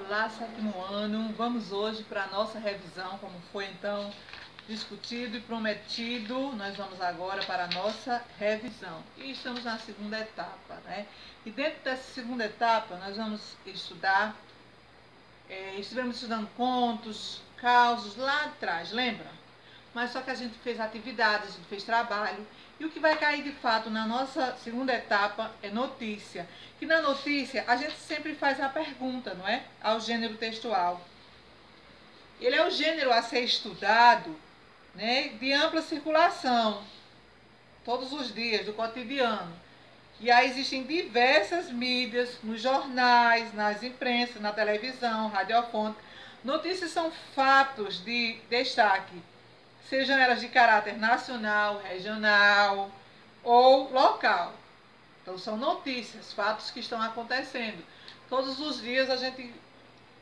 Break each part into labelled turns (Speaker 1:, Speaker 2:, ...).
Speaker 1: Olá, sétimo ano. Vamos hoje para a nossa revisão, como foi então discutido e prometido. Nós vamos agora para a nossa revisão. E estamos na segunda etapa, né? E dentro dessa segunda etapa, nós vamos estudar, estivemos estudando contos, causos lá atrás, lembra? Mas só que a gente fez atividades, a gente fez trabalho. E o que vai cair de fato na nossa segunda etapa é notícia. Que na notícia a gente sempre faz a pergunta, não é? Ao gênero textual. Ele é o gênero a ser estudado, né, de ampla circulação, todos os dias, do cotidiano. E aí existem diversas mídias, nos jornais, nas imprensas, na televisão, radiofônica. Notícias são fatos de destaque, sejam elas de caráter nacional, regional ou local. Então são notícias, fatos que estão acontecendo. Todos os dias a gente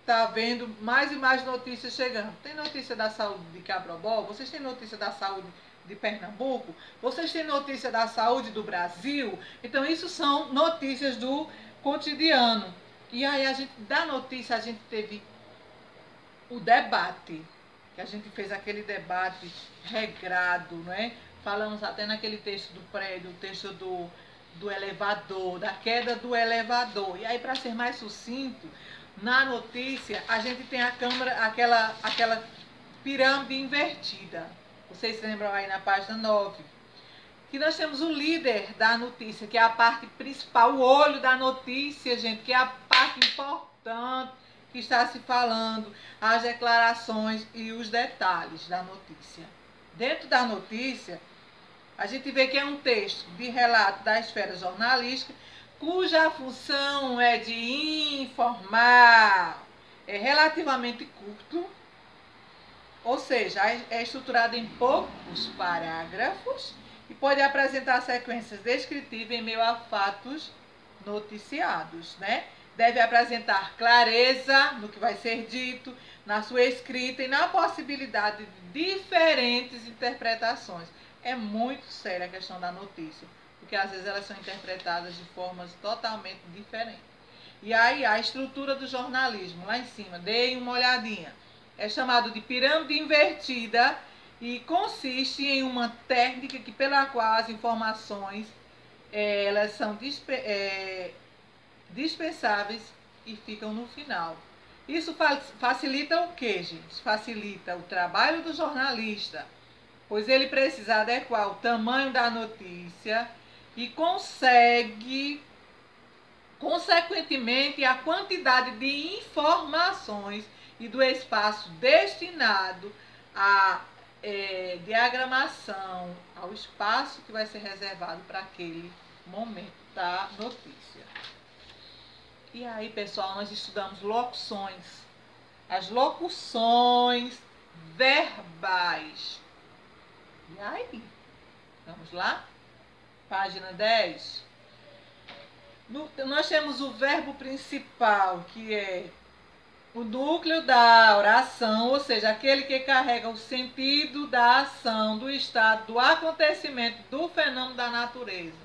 Speaker 1: está vendo mais e mais notícias chegando. Tem notícia da saúde de Cabrobó, vocês têm notícia da saúde de Pernambuco, vocês têm notícia da saúde do Brasil. Então isso são notícias do cotidiano. E aí da notícia a gente teve o debate, que a gente fez aquele debate regrado, não é? Falamos até naquele texto do prédio, o texto do elevador, da queda do elevador. E aí, para ser mais sucinto, na notícia a gente tem aquela pirâmide invertida. Vocês se lembram aí na página 9? Que nós temos o líder da notícia, que é a parte principal, o olho da notícia, gente, que é a parte importante que está se falando, as declarações e os detalhes da notícia. Dentro da notícia, a gente vê que é um texto de relato da esfera jornalística, cuja função é de informar, é relativamente curto, ou seja, é estruturado em poucos parágrafos e pode apresentar sequências descritivas em meio a fatos noticiados, né? Deve apresentar clareza no que vai ser dito, na sua escrita e na possibilidade de diferentes interpretações. É muito séria a questão da notícia, porque às vezes elas são interpretadas de formas totalmente diferentes. E aí a estrutura do jornalismo, lá em cima, deem uma olhadinha, é chamado de pirâmide invertida e consiste em uma técnica pela qual as informações elas são dispensáveis e ficam no final. Isso facilita o quê, gente? Facilita o trabalho do jornalista, pois ele precisa adequar o tamanho da notícia e consegue, consequentemente, a quantidade de informações e do espaço destinado à diagramação, ao espaço que vai ser reservado para aquele momento da notícia. E aí, pessoal, nós estudamos locuções, as locuções verbais. E aí, vamos lá? Página 10. Nós temos o verbo principal, que é o núcleo da oração, ou seja, aquele que carrega o sentido da ação, do estado, do acontecimento, do fenômeno da natureza.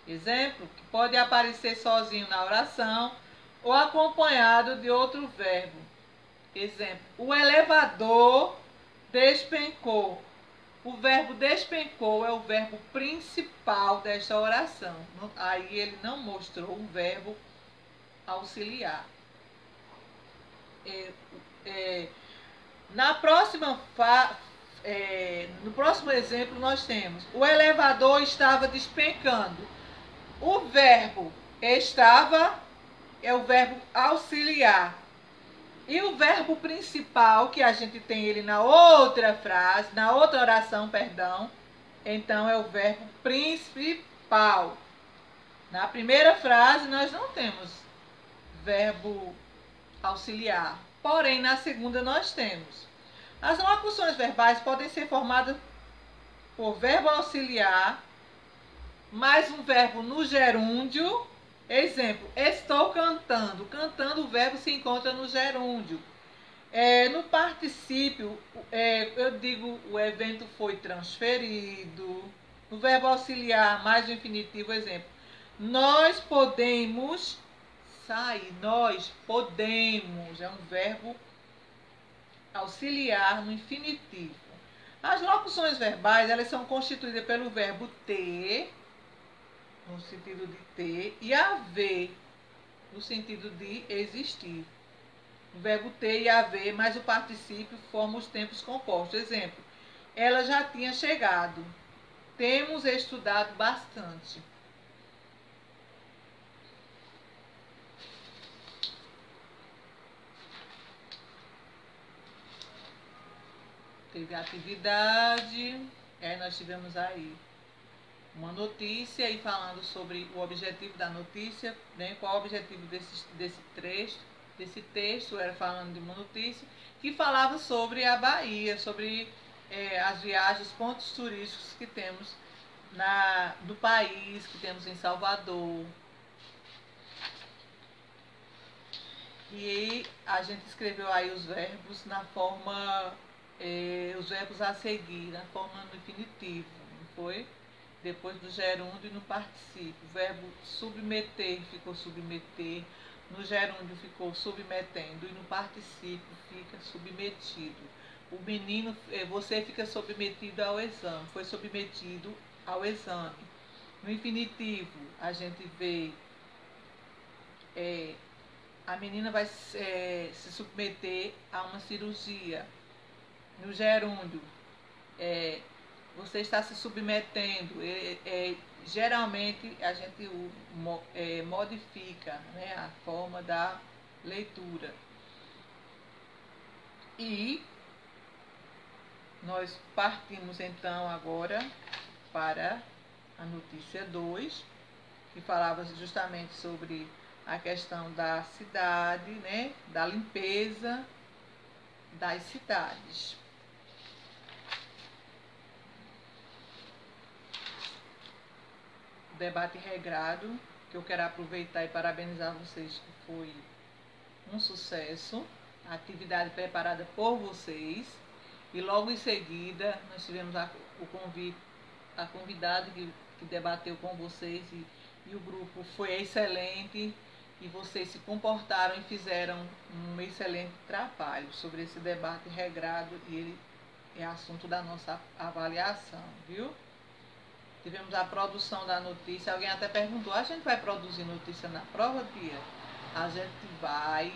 Speaker 1: Exemplo, que pode aparecer sozinho na oração ou acompanhado de outro verbo. Exemplo, o elevador despencou. O verbo despencou é o verbo principal desta oração. Aí ele não mostrou um verbo auxiliar. No próximo exemplo nós temos: o elevador estava despencando. O verbo estava é o verbo auxiliar. E o verbo principal, que a gente tem ele na outra frase, na outra oração, perdão, então é o verbo principal. Na primeira frase nós não temos verbo auxiliar, porém na segunda nós temos. As locuções verbais podem ser formadas por verbo auxiliar, mais um verbo no gerúndio. Exemplo, estou cantando. Cantando, o verbo se encontra no gerúndio. No particípio, eu digo o evento foi transferido. No verbo auxiliar, mais o infinitivo, exemplo, nós podemos sair. Nós podemos, é um verbo auxiliar no infinitivo. As locuções verbais, elas são constituídas pelo verbo ter, no sentido de ter, e haver, no sentido de existir. O verbo ter e haver, mais o particípio, formam os tempos compostos. Exemplo, ela já tinha chegado. Temos estudado bastante. Teve atividade, nós tivemos aí uma notícia e falando sobre o objetivo da notícia, né? Qual o objetivo desse texto, era falando de uma notícia que falava sobre a Bahia, sobre as viagens, pontos turísticos que temos do país, que temos em Salvador. E a gente escreveu aí os verbos na forma, os verbos a seguir, na forma no infinitivo, não foi? Depois do gerúndio e no particípio. O verbo submeter ficou submeter, no gerúndio ficou submetendo e no particípio fica submetido. O menino, você fica submetido ao exame, foi submetido ao exame. No infinitivo, a gente vê a menina vai se submeter a uma cirurgia. No gerúndio, você está se submetendo. Geralmente, a gente modifica, né, a forma da leitura. E nós partimos, então, agora para a notícia 2, que falava justamente sobre a questão da cidade, né, da limpeza das cidades. O debate regrado, que eu quero aproveitar e parabenizar vocês, que foi um sucesso, a atividade preparada por vocês, e logo em seguida nós tivemos a convidada que debateu com vocês e o grupo foi excelente e vocês se comportaram e fizeram um excelente trabalho sobre esse debate regrado e ele é assunto da nossa avaliação, viu? Tivemos a produção da notícia, alguém até perguntou, a gente vai produzir notícia na prova, Tia? A gente vai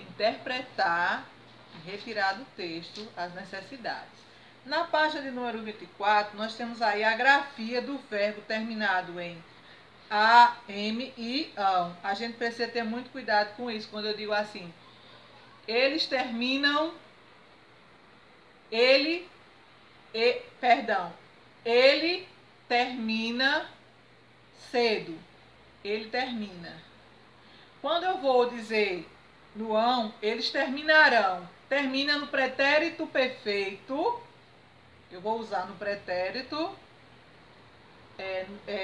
Speaker 1: interpretar e retirar do texto as necessidades. Na página de número 24, nós temos aí a grafia do verbo terminado em a, m e ão. A gente precisa ter muito cuidado com isso, quando eu digo assim, eles terminam, ele termina cedo. Ele termina. Quando eu vou dizer no ão, eles terminarão. Termina no pretérito perfeito. Eu vou usar no pretérito.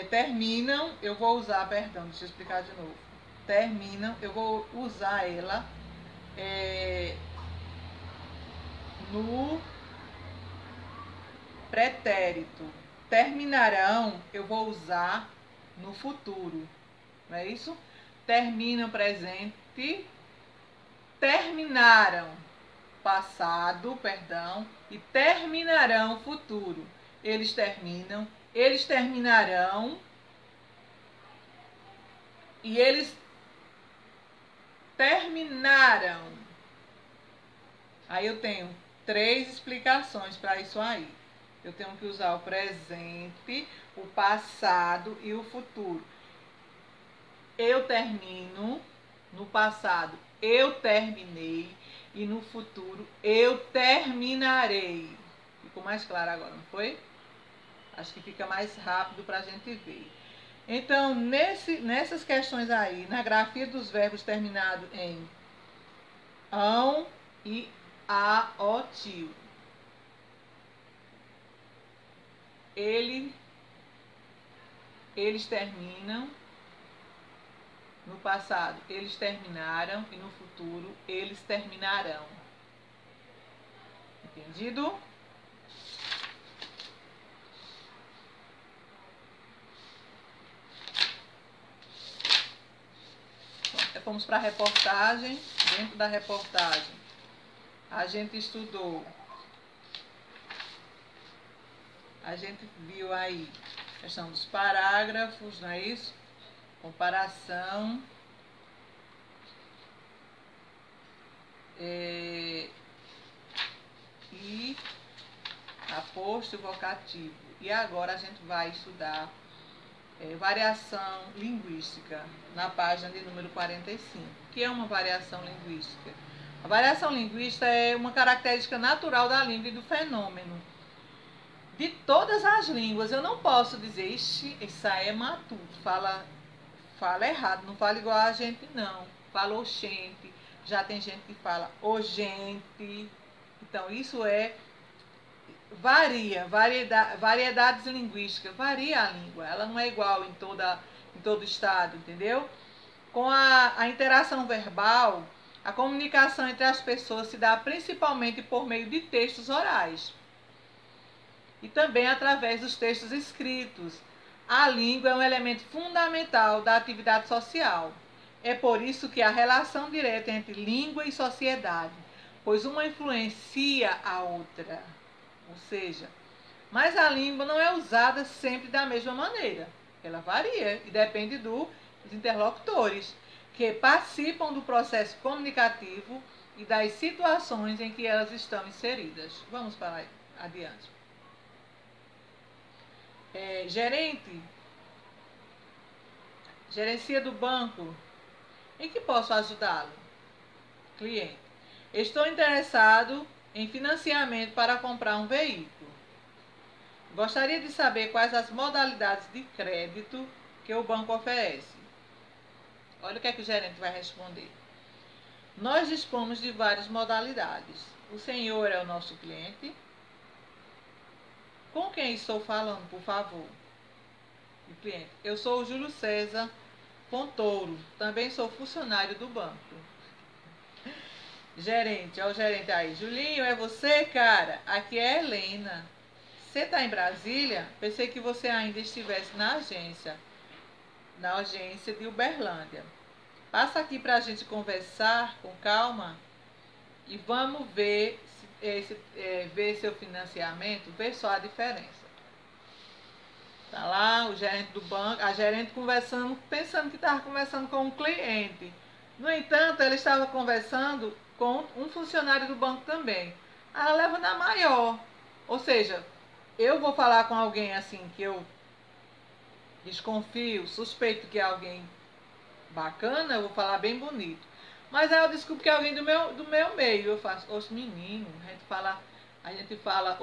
Speaker 1: Terminam, eu vou usar, perdão, deixa eu explicar de novo. Terminam, eu vou usar ela no pretérito. Terminarão, eu vou usar no futuro. Não é isso? Terminam, presente. Terminaram, passado, perdão. E terminarão, futuro. Eles terminam. Eles terminarão e eles terminaram. Aí eu tenho 3 explicações para isso aí. Eu tenho que usar o presente, o passado e o futuro. Eu termino, no passado eu terminei e no futuro eu terminarei. Ficou mais claro agora, não foi? Acho que fica mais rápido para a gente ver. Então, nessas questões aí, na grafia dos verbos terminados em ão e a, o, tio. Eles terminam. No passado, eles terminaram. E no futuro, eles terminarão. Entendido? fomos para a reportagem. Dentro da reportagem, a gente estudou, a gente viu aí a questão dos parágrafos, não é isso? Comparação. E aposto vocativo. E agora a gente vai estudar variação linguística, na página de número 45. O que é uma variação linguística? A variação linguística é uma característica natural da língua e do fenômeno. De todas as línguas, eu não posso dizer, isso aí é matuto, fala errado, não fala igual a gente não, fala oxente, já tem gente que fala ogente. Então isso variedades linguísticas, varia a língua, ela não é igual em todo estado, entendeu? Com a interação verbal, a comunicação entre as pessoas se dá principalmente por meio de textos orais e também através dos textos escritos. A língua é um elemento fundamental da atividade social. É por isso que há relação direta entre língua e sociedade, pois uma influencia a outra. Ou seja, mas a língua não é usada sempre da mesma maneira. Ela varia e depende dos interlocutores, que participam do processo comunicativo e das situações em que elas estão inseridas. Vamos para adiante. Gerencia do banco. Em que posso ajudá-lo? Cliente. Estou interessado em financiamento para comprar um veículo. Gostaria de saber quais as modalidades de crédito que o banco oferece. Olha o que é que o gerente vai responder. Nós dispomos de várias modalidades. O senhor é o nosso cliente? Com quem estou falando, por favor? O cliente. Eu sou o Júlio César Fontouro. Também sou funcionário do banco. Gerente, olha o gerente aí. Julinho, é você, cara? Aqui é a Helena. Você está em Brasília? Pensei que você ainda estivesse na agência de Uberlândia. Passa aqui para a gente conversar com calma e vamos ver ver seu financiamento, ver só a diferença. Tá lá o gerente do banco, a gerente conversando, pensando que estava conversando com um cliente. No entanto, ela estava conversando com um funcionário do banco também. Ela leva na maior. Ou seja, eu vou falar com alguém assim que eu desconfio, suspeito que é alguém bacana, eu vou falar bem bonito. Mas aí eu descubro que é alguém do meu meio. Eu faço, oxe, menino, a gente fala